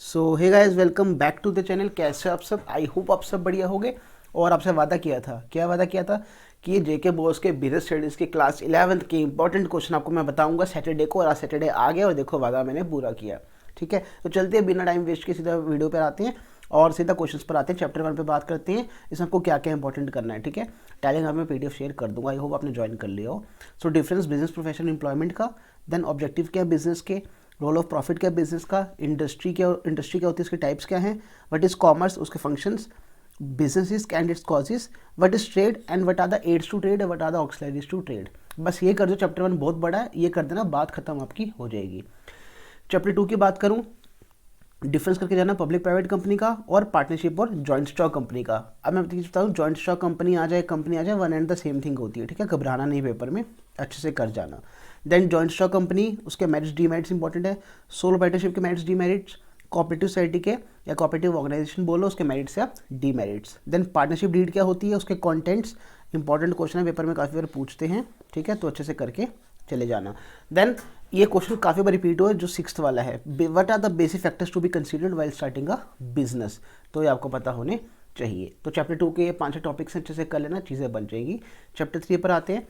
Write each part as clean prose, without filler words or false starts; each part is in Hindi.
So hey guys, welcome back to the channel. कैसे हो आप सब? आई होप आप सब बढ़िया होगे। और आपसे वादा किया था, क्या वादा किया था कि ये जेके बॉस के बिजनेस स्टडीज़ के क्लास 11th के इंपॉर्टेंट क्वेश्चन आपको मैं बताऊंगा सैटरडे को। और आज सैटरडे आ गया और देखो वादा मैंने पूरा किया। ठीक है, तो चलते हैं बिना टाइम वेस्ट के सीधा वीडियो पर आते हैं और सीधा क्वेश्चंस पर आते हैं। चैप्टर 1 पे बात करते हैं, इसमें आपको क्या क्या इंपॉर्टेंट करना है। ठीक है, टेलीग्राम में पीडीएफ शेयर कर दूंगा, आई होप आपने ज्वाइन कर लिया हो। So difference business professional employment का, देन ऑब्जेक्टिव क्या है बिजनेस के, रोल ऑफ प्रॉफिट क्या बिजनेस का, इंडस्ट्री क्या होती है, इसके टाइप्स क्या हैं, व्हाट इज कॉमर्स, उसके functions, business and its causes, what is trade and what are the aids to trade, what are the auxiliaries to trade. बस ये कर दो, चैप्टर 1 बहुत बड़ा है, ये कर देना, बात खत्म आपकी हो जाएगी। चैप्टर 2 की बात करूँ, डिफरेंस करके जाना पब्लिक प्राइवेट कंपनी का और पार्टनरशिप और जॉइंट स्टॉक कंपनी का। अब मैं बता दूँ, जॉइंट स्टॉक कंपनी आ जाए one and the same thing होती है। ठीक है, घबराना नहीं, पेपर में अच्छे से कर जाना। देन जॉइंट स्टॉक कंपनी, उसके मेरिट्स डीमेरिट्स इंपॉर्टेंट है। सोलो पार्टनरशिप के मेरिट्स डीमेरिट्स, कोऑपरेटिव सोसाइटी के या कोऑपरेटिव ऑर्गेनाइजेशन बोलो, उसके मेरिट्स या डीमेरिट्स। देन पार्टनरशिप डीड क्या होती है, उसके कॉन्टेंट्स, इंपॉर्टेंट क्वेश्चन है, पेपर में काफ़ी बार पूछते हैं। ठीक है, तो अच्छे से करके चले जाना। देन ये क्वेश्चन काफ़ी बार रिपीट हुआ है, जो 6th वाला है, what are the basic factors to be considered while starting a business, तो ये आपको पता होने चाहिए। तो चैप्टर 2 के 5 टॉपिक्स अच्छे से कर लेना, चीज़ें बन जाएगी। चैप्टर 3 पर आते हैं,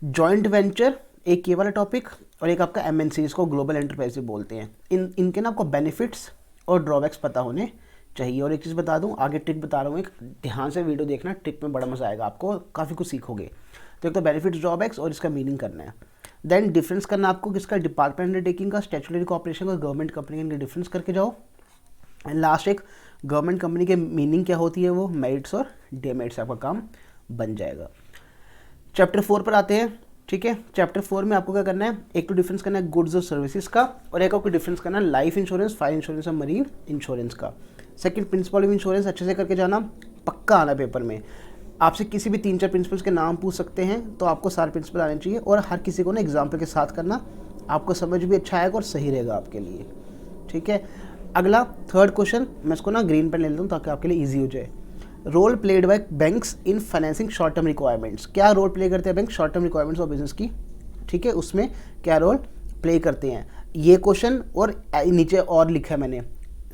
जॉइंट वेंचर, एक ये वाला टॉपिक और एक आपका एमएनसी, इसको ग्लोबल एंटरप्राइज बोलते हैं। इनके ना आपको बेनिफिट्स और ड्रॉबैक्स पता होने चाहिए। और एक चीज़ बता दूं, आगे ट्रिक बता रहा हूँ, एक ध्यान से वीडियो देखना, ट्रिक में बड़ा मजा आएगा आपको, काफ़ी कुछ सीखोगे। तो एक तो बेनिफिट्स ड्रॉबैक्स और इसका मीनिंग करना है। देन डिफरेंस करना आपको किसका, डिपार्टमेंट अंडरटेकिंग का, स्टैट्यूटरी कॉर्पोरेशन का, गवर्नमेंट कंपनी का डिफरेंस करके जाओ। एंड लास्ट एक गवर्नमेंट कंपनी के मीनिंग क्या होती है, वो मेरिट्स और डेमेरिट्स, आपका काम बन जाएगा। चैप्टर 4 पर आते हैं। ठीक है, चैप्टर 4 में आपको क्या करना है, एक तो डिफरेंस करना है गुड्स और सर्विसेज का, और एक आपको डिफरेंस करना है लाइफ इंश्योरेंस, फायर इंश्योरेंस और मरीन इंश्योरेंस का। सेकंड, प्रिंसिपल ऑफ इंश्योरेंस, अच्छे से करके जाना, पक्का आना पेपर में। आपसे किसी भी 3-4 प्रिंसिपल्स के नाम पूछ सकते हैं, तो आपको सारे प्रिंसिपल आने चाहिए और हर किसी को ना एग्जाम्पल के साथ करना, आपको समझ भी अच्छा आएगा और सही रहेगा आपके लिए। ठीक है, अगला थर्ड क्वेश्चन, मैं इसको ना ग्रीन पेन ले लेता हूँ ताकि आपके लिए ईजी हो जाए। Role played by banks in financing short term requirements, क्या रोल प्ले करते हैं bank short term requirements of business की। ठीक है, उसमें क्या रोल प्ले करते हैं, ये क्वेश्चन और नीचे और लिखा है मैंने,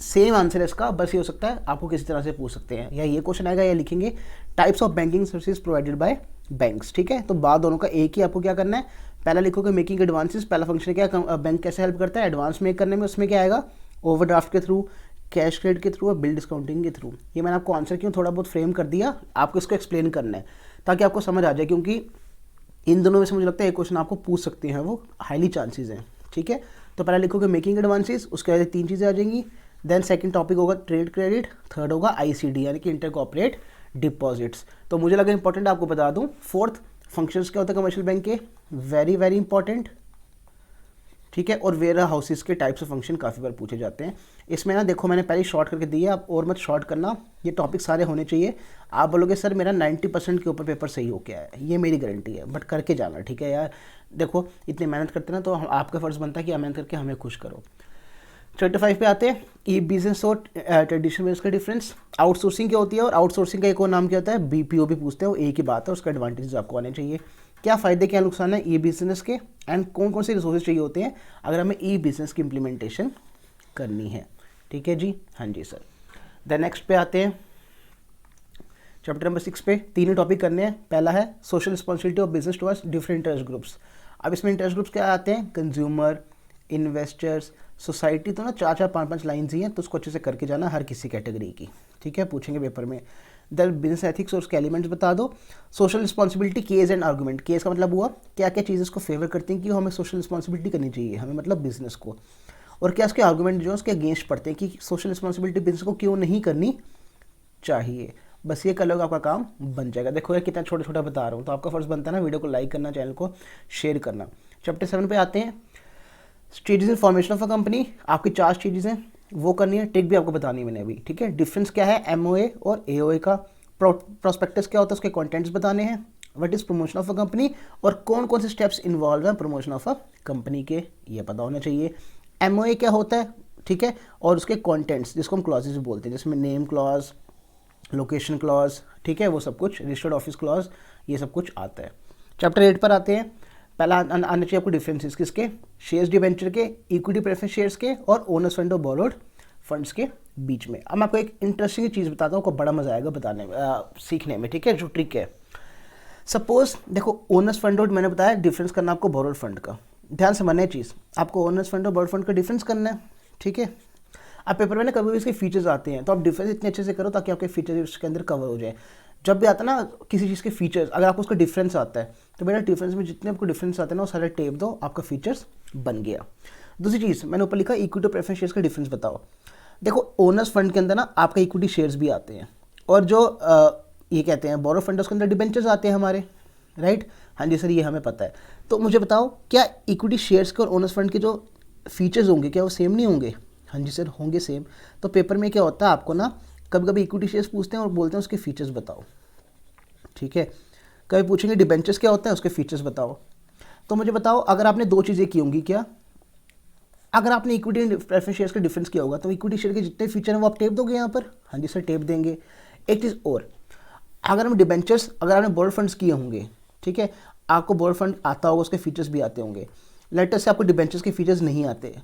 सेम आंसर है इसका, बस ये हो सकता है आपको किसी तरह से पूछ सकते हैं, या ये क्वेश्चन आएगा या लिखेंगे types of banking services provided bye banks. ठीक है, तो बाद दोनों का एक ही आपको क्या करना है, पहला लिखोगे मेकिंग एडवांसेस, पहला फंक्शन क्या है, बैंक कैसे हेल्प करता है एडवांस मेक करने में, उसमें क्या आएगा, ओवरड्राफ्ट के थ्रू, कैश क्रेडिट के थ्रू और बिल डिस्काउंटिंग के थ्रू। ये मैंने आपको आंसर क्यों थोड़ा बहुत फ्रेम कर दिया, आपको इसको एक्सप्लेन करना है ताकि आपको समझ आ जाए, क्योंकि इन दोनों में से मुझे लगता है एक क्वेश्चन आपको पूछ सकते हैं, वो हाईली चांसेस हैं। ठीक है, तो पहले लिखोगे मेकिंग एडवांसेस, उसके बाद 3 चीज़ें आ जाएंगी। देन सेकंड टॉपिक होगा ट्रेड क्रेडिट, थर्ड होगा आईसीडी यानी कि इंटर कॉर्पोरेट डिपॉजिट्स। तो मुझे लगा इंपॉर्टेंट आपको बता दूं, फोर्थ फंक्शंस क्या होता है कमर्शियल बैंक के, वेरी वेरी इंपॉर्टेंट। ठीक है, और वेयर हाउसेस के टाइप्स ऑफ फंक्शन काफ़ी बार पूछे जाते हैं। इसमें ना देखो मैंने पहले शॉर्ट करके दिया, आप और मत शॉर्ट करना, ये टॉपिक सारे होने चाहिए। आप बोलोगे सर मेरा 90% के ऊपर पेपर सही हो गया है, ये मेरी गारंटी है, बट करके जाना। ठीक है यार, देखो इतनी मेहनत करते ना, तो आपका फ़र्ज़ बनता है कि मेहनत करके हमें खुश करो। चैप्टर 5 पे आते हैं, ई बिजनेस और ट्रेडिशनल बिजनेस का डिफरेंस, आउटसोर्सिंग क्या होती है और आउटसोर्सिंग का एक और नाम क्या होता है, बीपीओ भी पूछते हैं, वो एक ही बात है, उसका एडवांटेज आपको आने चाहिए। क्या फ़ायदे क्या नुकसान है ई बिजनेस के, एंड कौन कौन से रिसोर्सेज चाहिए होते हैं अगर हमें ई बिजनेस की इम्प्लीमेंटेशन करनी है। ठीक है जी, हाँ जी सर। द नेक्स्ट पे आते हैं, चैप्टर नंबर 6 पे 3 टॉपिक करने हैं। पहला है social responsibility of business towards different interest groups. अब इसमें इंटरेस्ट ग्रुप्स क्या आते हैं, कंज्यूमर, इन्वेस्टर्स, सोसाइटी, तो ना 4-4, 5-5 लाइन्स ही हैं, तो उसको अच्छे से करके जाना हर किसी कैटेगरी की। ठीक है, पूछेंगे पेपर में। देन बिजनेस एथिक्स और उसके एलिमेंट्स बता दो। Social responsibility, case and argument, case का मतलब हुआ क्या क्या चीज़ें इसको फेवर करती हैं कि हमें सोशल रिस्पॉन्सिबिलिटी करनी चाहिए, हमें मतलब बिजनेस को, और क्या इसके आर्गूमेंट जो है उसके अगेंस्ट पड़ते हैं कि सोशल रिस्पॉन्सिबिलिटी बिजनेस को क्यों नहीं करनी चाहिए। बस ये कर लोगे आपका काम बन जाएगा। देखो यार कितना छोटा छोटा बता रहा हूँ, तो आपका फर्ज बनता है ना वीडियो को लाइक करना, चैनल को शेयर करना। चैप्टर 7 पे आते हैं, stages in formation of a company, आपकी 4 स्टेजेस हैं, वो करनी है, टिक भी आपको बतानी है मैंने अभी। ठीक है, डिफरेंस क्या है एमओए और एओए का, प्रोस्पेक्टस क्या होता है, उसके कंटेंट्स बताने हैं, what is promotion of a company, और कौन कौन से स्टेप्स इन्वॉल्व हैं प्रमोशन ऑफ अ कंपनी के, ये पता होना चाहिए। एमओए क्या होता है, ठीक है, और उसके कंटेंट्स जिसको हम क्लॉजेज बोलते हैं, जिसमें नेम क्लॉज, लोकेशन क्लॉज, ठीक है, वो सब कुछ, रजिस्टर्ड ऑफिस क्लॉज, ये सब कुछ आता है। चैप्टर 8 पर आते हैं, पहला आना चाहिए आपको डिफरेंसेस किसके, शेयर्स डिवेंचर के, इक्विटी प्रेफरेंस शेयर्स के, और owner's fund of borrowed funds के बीच में। अब मैं आपको एक इंटरेस्टिंग चीज़ बताता हूँ, आपको बड़ा मज़ा आएगा बताने में, सीखने में, ठीक है, जो ट्रिक है। सपोज देखो, ओनर्स फंड और मैंने बताया डिफरेंस करना आपको बोरोड फंड का। ध्यान से मानना चीज़, आपको ओनर्स फंड और बोरोड फंड का डिफरेंस करना है, ठीक है। अब पेपर में ना कभी भी इसके फीचर्स आते हैं, तो आप डिफरेंस इतने अच्छे से करो ताकि आपके फीचर्स उसके अंदर कवर हो जाए। जब भी आता है ना किसी चीज़ के फीचर्स, अगर आपको उसका डिफरेंस आता है तो बेटा डिफरेंस में जितने आपको डिफरेंस आते हैं ना वो सारे टेप दो, आपका फीचर्स बन गया। दूसरी चीज़ मैंने ऊपर लिखा इक्विटी और प्रेफरेंस शेयर्स का डिफरेंस बताओ। देखो ओनर्स फंड के अंदर ना आपका इक्विटी शेयर्स भी आते हैं, और जो ये कहते हैं बोरो फंड उसके अंदर डिबेंचर्स आते हैं हमारे, राइट। हाँ जी सर, ये हमें पता है। तो मुझे बताओ क्या इक्विटी शेयर्स के और ओनर्स फंड के जो फीचर्स होंगे क्या वो सेम नहीं होंगे? हाँ जी सर, होंगे सेम। तो पेपर में क्या होता है, आपको ना कभी कभी इक्विटी शेयर्स पूछते हैं और बोलते हैं उसके फीचर्स बताओ, ठीक है। कभी पूछेंगे डिबेंचर्स क्या होता है, उसके फीचर्स बताओ। तो मुझे बताओ अगर आपने दो चीज़ें की होंगी, क्या अगर आपने इक्विटी एंड प्रेफरेंस शेयर्स का डिफरेंस किया होगा तो इक्विटी शेयर के जितने फीचर हैं वो आप टेप दोगे यहाँ पर? हाँ जी सर, टेप देंगे। एक चीज़ और, अगर हम डिबेंचर्स, अगर आपने बोर्ड फंड्स किए होंगे, ठीक है, आपको बोर्ड फंड आता होगा, उसके फीचर्स भी आते होंगे। लेटर से आपको डिबेंचर्स के फीचर्स नहीं आते,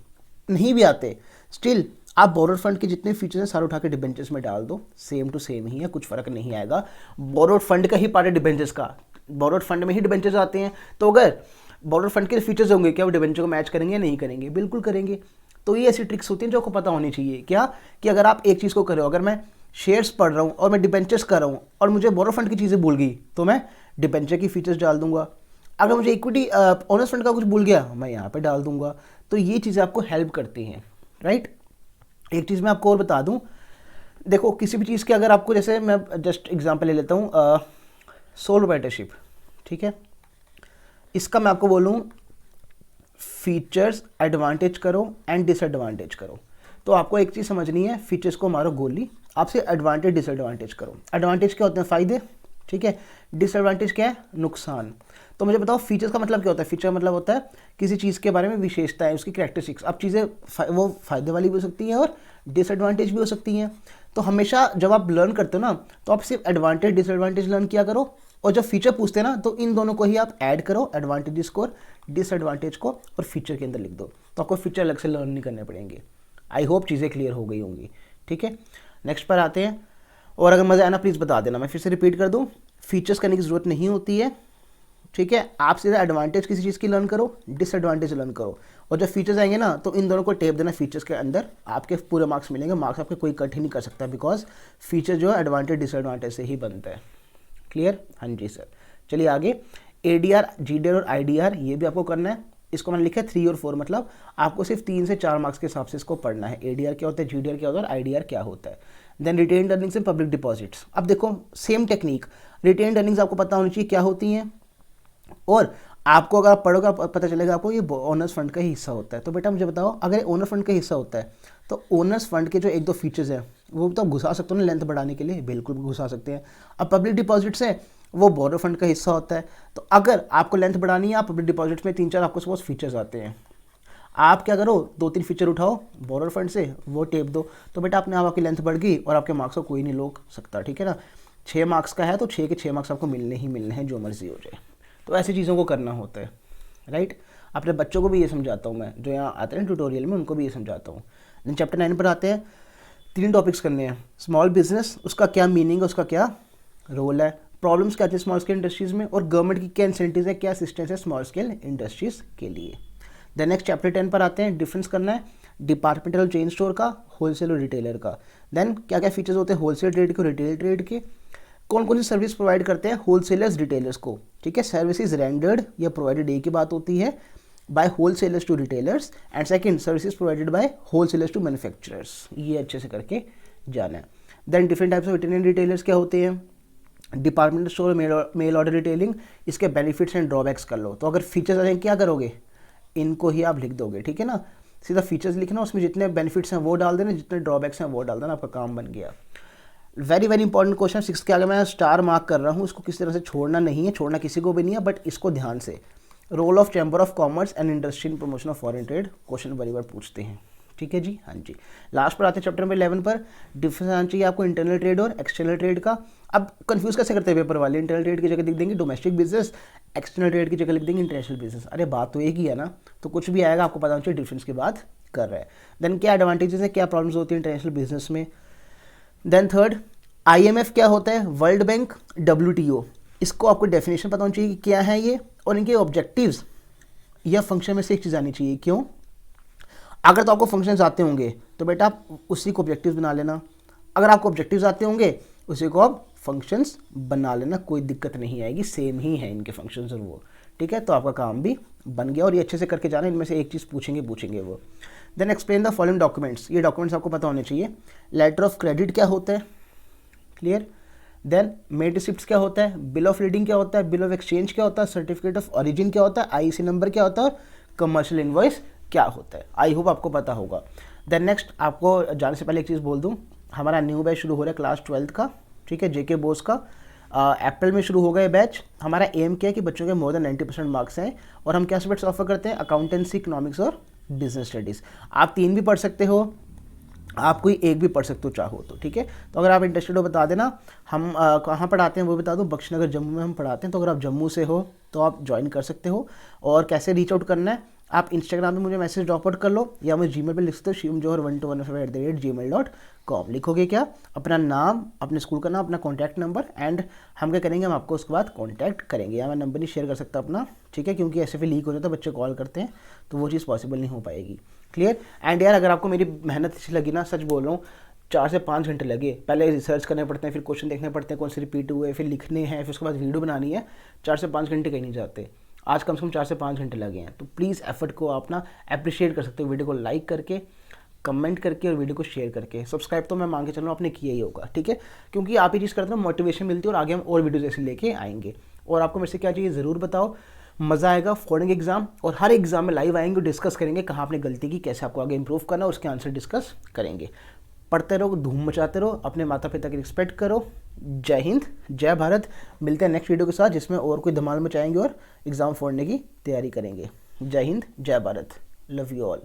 नहीं भी आते, स्टिल आप बोरोड फंड के जितने फीचर्स हैं सारे उठा के डिबेंचर्स में डाल दो, सेम टू सेम ही है, कुछ फर्क नहीं आएगा। बोरोड फंड का ही पार्ट है डिबेंचर्स का, बोरोड फंड में ही डिबेंचर्स आते हैं। तो अगर बोरोड फंड के फीचर्स होंगे क्या वो डिबेंचर को मैच करेंगे या नहीं करेंगे? बिल्कुल करेंगे। तो ये ऐसी ट्रिक्स होती हैं जो आपको पता होनी चाहिए, क्या कि अगर आप एक चीज़ को कर रहे हो, अगर मैं शेयर्स पढ़ रहा हूँ और मैं डिबेंचर्स कर रहा हूँ और मुझे बोरोड फंड की चीज़ें भूल गई तो मैं डिबेंचर की फीचर्स डाल दूंगा। अगर मुझे इक्विटी ओनर्स फंड का कुछ भूल गया मैं यहाँ पे डाल दूंगा। तो ये चीज़ें आपको हेल्प करती हैं, राइट। एक चीज़ मैं आपको और बता दूं, देखो किसी भी चीज़ के अगर आपको, जैसे मैं जस्ट एग्जांपल ले लेता हूँ, सोल प्रोप्राइटरशिप, ठीक है, इसका मैं आपको बोलूँ फीचर्स एडवांटेज करो एंड डिसएडवांटेज करो। तो आपको एक चीज़ समझनी है, फीचर्स को मारो गोली, आपसे एडवांटेज डिसएडवांटेज करो। एडवांटेज क्या होते हैं? फ़ायदे, ठीक है। डिसएडवांटेज क्या है? नुकसान। तो मुझे बताओ फीचर्स का मतलब क्या होता है? फीचर मतलब होता है किसी चीज़ के बारे में विशेषताएं, उसकी कैरेक्टरिस्टिक्स। अब चीज़ें वो फ़ायदे वाली भी हो सकती हैं और डिसएडवांटेज भी हो सकती हैं। तो हमेशा जब आप लर्न करते हो ना तो आप सिर्फ एडवांटेज डिसएडवांटेज लर्न किया करो, और जब फीचर पूछते हैं ना तो इन दोनों को ही आप ऐड करो, एडवांटेज को, डिसएडवांटेज को, और फीचर के अंदर लिख दो। तो आपको फीचर अलग से लर्न नहीं करने पड़ेंगे। आई होप चीज़ें क्लियर हो गई होंगी, ठीक है। नेक्स्ट पर आते हैं, और अगर मज़ा आना प्लीज़ बता देना, मैं फिर से रिपीट कर दूँ, फीचर्स करने की ज़रूरत नहीं होती है, ठीक है। आप सीधा एडवांटेज किसी चीज़ की लर्न करो, डिसएडवांटेज लर्न करो, और जब फीचर्स आएंगे ना तो इन दोनों को टेप देना फीचर्स के अंदर, आपके पूरे मार्क्स मिलेंगे। मार्क्स आपके कोई कट ही नहीं कर सकता, बिकॉज फीचर जो है एडवांटेज डिसएडवांटेज से ही बनता है। क्लियर? हाँ जी सर। चलिए आगे, ADR, GDR और IDR ये भी आपको करना है। इसको मैंने लिखा है 3 और 4, मतलब आपको सिर्फ 3 से 4 मार्क्स के हिसाब से इसको पढ़ना है। ADR क्या होता है, GDR क्या होता है और IDR क्या होता है। Then retained earnings and public deposits. अब देखो सेम टेक्निक, रिटेन्ड अर्निंग्स आपको पता होनी चाहिए क्या होती हैं, और आपको अगर आप पढ़ोगे पता चलेगा आपको ये ओनर्स फंड का ही हिस्सा होता है। तो बेटा मुझे बताओ अगर ओनर फंड का हिस्सा होता है तो ओनर्स फंड के जो एक दो फीचर्स हैं वो तो घुसा सकते हो ना लेंथ बढ़ाने के लिए, बिल्कुल घुसा सकते हैं। अब पब्लिक डिपॉजिट्स है वो बोरो फंड का हिस्सा होता है। तो अगर आपको लेंथ बढ़ानी है, आप पब्लिक डिपॉजिट्स में 3-4 आपको सपोज फीचर्स आते हैं, आप क्या करो 2-3 फीचर उठाओ बोरो फंड से, वो टेप दो, तो बेटा अपने आप आपकी लेंथ बढ़ गई और आपके मार्क्स को कोई नहीं रोक सकता, ठीक है ना। 6 मार्क्स का है तो 6 के 6 मार्क्स आपको मिलने ही मिलने हैं, जो मर्जी हो जाए। तो ऐसी चीज़ों को करना होता है, राइट। अपने बच्चों को भी ये समझाता हूँ मैं, जो यहाँ आते हैं ट्यूटोरियल में उनको भी ये समझाता हूँ। देन चैप्टर 9 पर आते हैं, 3 टॉपिक्स करने हैं। स्मॉल बिजनेस, उसका क्या मीनिंग है, उसका क्या रोल है, प्रॉब्लम्स क्या आती है स्मॉल स्केल इंडस्ट्रीज़ में, और गवर्नमेंट की क्या इंसेंटिव्स है, क्या असिस्टेंस है स्मॉल स्केल इंडस्ट्रीज़ के लिए। देन नेक्स्ट चैप्टर 10 पर आते हैं, डिफरेंस करना है डिपार्टमेंटल चेन स्टोर का, होलसेल और रिटेलर का। देन क्या क्या फीचर्स होते हैं होलसेल ट्रेड के, रिटेल ट्रेड के, कौन कौन सी सर्विस प्रोवाइड करते हैं होलसेलर्स रिटेलर्स को, ठीक है। सर्विसेज रेंडर्ड या प्रोवाइडेड एक की बात होती है by wholesalers to retailers, and second services provided by wholesalers to manufacturers, ये अच्छे से करके जाना है। Then different types of internet retailers क्या होते हैं, departmental store, mail order retailing, इसके बेनिफिट्स एंड ड्रॉबैक्स कर लो। तो अगर फीचर्स आ जाएंगे क्या करोगे, इनको ही आप लिख दोगे, ठीक है ना। सीधा फीचर्स लिखना, उसमें जितने बेनिफिट्स हैं वो डाल देना, जितने ड्रॉबैक्स हैं वो डाल देना, आपका काम बन गया। वेरी वेरी इंपॉर्टेंट क्वेश्चन 6 के आगे मैं स्टार मार्क कर रहा हूँ, इसको किसी तरह से छोड़ना नहीं है, छोड़ना किसी को भी नहीं है, बट इसको ध्यान से। Role of chamber of commerce and industry in promotion of foreign trade, question बड़ी बार पूछते हैं, ठीक है जी। हाँ जी, लास्ट पर आते हैं चैप्टर नंबर 11 पर, डिफरेंस आना चाहिए आपको इंटरनल ट्रेड और एक्सटर्नल ट्रेड का। अब कंफ्यूज कैसे करते हैं पेपर वाले, इंटरनल ट्रेड की जगह लिख देंगे डोमेस्टिक बिजनेस, एक्सटर्नल ट्रेड की जगह लिख देंगे इंटरनेशनल बिजनेस। अरे बात तो एक ही है ना, तो कुछ भी आएगा आपको पता होना चाहिए डिफरेंस के बाद कर रहा है। देन क्या एडवांटेजेस है, क्या प्रॉब्लम्स होती है इंटरनेशनल बिजनेस में। देन थर्ड, IMF क्या होता है, वर्ल्ड बैंक, WTO, इसको आपको डेफिनेशन पता होनी चाहिए कि क्या है ये, और इनके ऑब्जेक्टिव्स या फंक्शन में से एक चीज़ आनी चाहिए। क्यों? अगर तो आपको फंक्शंस आते होंगे तो बेटा आप उसी को ऑब्जेक्टिव्स बना लेना, अगर आपको ऑब्जेक्टिव्स आते होंगे उसी को आप फंक्शंस बना लेना, कोई दिक्कत नहीं आएगी, सेम ही है इनके फंक्शंस और वो, ठीक है। तो आपका काम भी बन गया, और ये अच्छे से करके जाना, इनमें से एक चीज़ पूछेंगे वो। Then explain the following documents, ये डॉक्यूमेंट्स आपको पता होने चाहिए। लेटर ऑफ क्रेडिट क्या होता है, क्लियर। देन मेड रिसिप्ट्स क्या होता है, बिल ऑफ लीडिंग क्या होता है, बिल ऑफ एक्सचेंज क्या होता है, सर्टिफिकेट ऑफ ओरिजिन क्या होता है, IC नंबर क्या होता है, और कमर्शियल इनवॉइस क्या होता है। आई होप आपको पता होगा। देन नेक्स्ट, आपको जाने से पहले एक चीज़ बोल दूं, हमारा न्यू बैच शुरू हो रहा है क्लास 12th का, ठीक है, JK बोस का। अप्रैल में शुरू हो गए बैच। हमारा एम क्या है कि बच्चों के मोर देन 90% मार्क्स हैं, और हम क्या सब्जेक्ट्स ऑफर करते हैं, अकाउंटेंसी, इकोनॉमिक्स और बिजनेस स्टडीज़। आप 3 भी पढ़ सकते हो, आप कोई एक भी पढ़ सकते हो चाहो तो, ठीक है। तो अगर आप इंटरेस्टेड हो बता देना। हम कहाँ पढ़ाते हैं वो बता दो, बख्शनगर जम्मू में हम पढ़ाते हैं। तो अगर आप जम्मू से हो तो आप ज्वाइन कर सकते हो। और कैसे रीच आउट करना है, आप इंस्टाग्राम पे मुझे मैसेज ड्रॉप आउट कर लो, या मुझे जीमेल पे लिख सकते हो shivamjohar1215@gmail.com। लिखोगे क्या, अपना नाम, अपने स्कूल का नाम, अपना कॉन्टैक्ट नंबर, एंड हम क्या करेंगे, हम आपको उसके बाद कॉन्टैक्ट करेंगे। या मैं नंबर नहीं शेयर कर सकता अपना, ठीक है, क्योंकि ऐसे फिर लीक हो जाता है, बच्चे कॉल करते हैं, तो वो चीज़ पॉसिबल नहीं हो पाएगी, क्लियर। एंड यार अगर आपको मेरी मेहनत अच्छी लगी ना, सच बोल रहा हूँ, 4 से 5 घंटे लगे, पहले रिसर्च करने पड़ते हैं, फिर क्वेश्चन देखने पड़ते हैं कौन से रिपीट हुए, फिर लिखने हैं, फिर उसके बाद वीडियो बनानी है, 4 से 5 घंटे कहीं नहीं जाते। आज कम से कम 4 से 5 घंटे लगे हैं। तो प्लीज़ एफर्ट को आप ना अप्रिशिएट कर सकते हो, वीडियो को लाइक करके, कमेंट करके, और वीडियो को शेयर करके। सब्सक्राइब तो मैं मांग के चल रहा हूँ आपने किया ही होगा, ठीक है, क्योंकि आप ये चीज़ करते हो मोटिवेशन मिलती है, और आगे हम और वीडियोज़ ऐसे लेके आएंगे। और आपको मेरे से क्या चाहिए ज़रूर बताओ, मज़ा आएगा। फॉरेन एग्जाम और हर एग्जाम में लाइव आएंगे, डिस्कस करेंगे कहाँ आपने गलती की, कैसे आपको आगे इंप्रूव करना है, उसके आंसर डिस्कस करेंगे। पढ़ते रहो, धूम मचाते रहो, अपने माता पिता की रिस्पेक्ट करो। जय हिंद, जय भारत। मिलते हैं नेक्स्ट वीडियो के साथ, जिसमें और कोई धमाल मचाएंगे और एग्ज़ाम फोड़ने की तैयारी करेंगे। जय हिंद, जय भारत, लव यू ऑल।